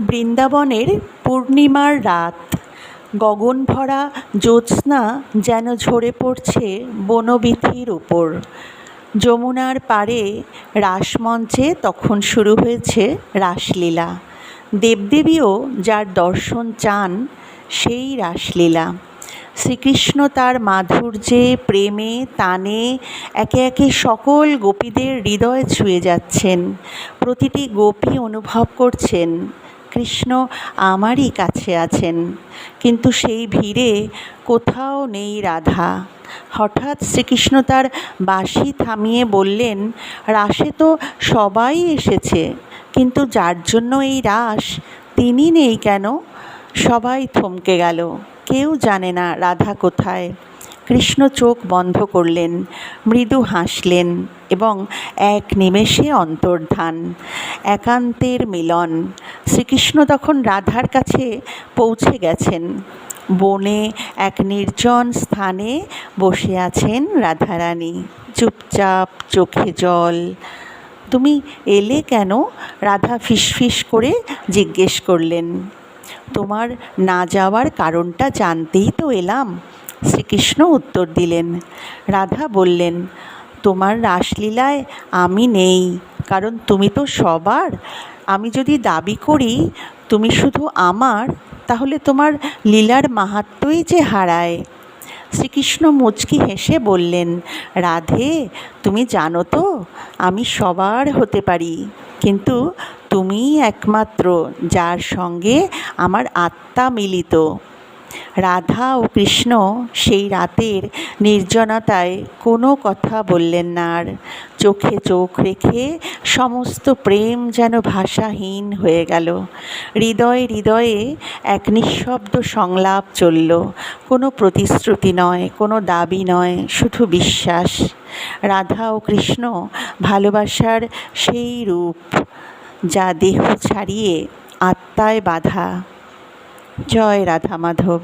বৃন্দাবনের পূর্ণিমার রাত। গগনভরা জ্যোৎস্না যেন ঝরে পড়ছে বনবীথির উপর। যমুনার পাড়ে রাসমঞ্চে তখন শুরু হয়েছে রাসলীলা। দেবদেবীও যার দর্শন চান সেই রাসলীলা। শ্রীকৃষ্ণ তার মাধুর্যে, প্রেমে, তানে একে একে সকল গোপীদের হৃদয় ছুঁয়ে যাচ্ছেন। প্রতিটি গোপী অনুভব করছেন কৃষ্ণ আমারই কাছে আছেন, কিন্তু সেই ভিড়ে কোথাও নেই রাধা। হঠাৎ শ্রীকৃষ্ণ তার বাঁশি থামিয়ে বললেন, রাসে তো সবাই এসেছে, কিন্তু যার জন্য এই রাস তিনি নেই কেন? সবাই থমকে গেল, কেউ জানে না রাধা কোথায়। কৃষ্ণ চোখ বন্ধ করলেন, মৃদু হাসলেন এবং এক নিমেষে অন্তর্ধান। একান্তের মিলন। শ্রীকৃষ্ণ তখন রাধার কাছে পৌঁছে গেছেন। বনে এক নির্জন স্থানে বসে আছেন রাধারানী, চুপচাপ, চোখে জল। তুমি এলে কেন? রাধা ফিসফিস করে জিজ্ঞেস করলেন। তোমার না যাওয়ার কারণটা জানতেই তো এলাম, শ্রীকৃষ্ণ উত্তর দিলেন। রাধা বললেন, তোমার রাসলীলায় আমি নেই, কারণ তুমি তো সবার। আমি যদি দাবি করি তুমি শুধু আমার, তাহলে তোমার লীলার মাহাত্ম্যই যে হারায়। শ্রীকৃষ্ণ মুচকি হেসে বললেন, রাধে, তুমি জানো তো আমি সবার হতে পারি, কিন্তু তুমিই একমাত্র যার সঙ্গে আমার আত্মা মিলিত। রাধা ও কৃষ্ণ সেই রাতের নির্জনতায় কোনো কথা বললেন না আর। চোখে চোখ রেখে সমস্ত প্রেম যেন ভাষাহীন হয়ে গেল। হৃদয়ে হৃদয়ে এক নিঃশব্দ সংলাপ চলল। কোনো প্রতিশ্রুতি নয়, কোনো দাবি নয়, শুধু বিশ্বাস। রাধা ও কৃষ্ণ ভালোবাসার সেই রূপ যা দেহ ছাড়িয়ে আত্মায় বাঁধা। জয় রাধা মাধব।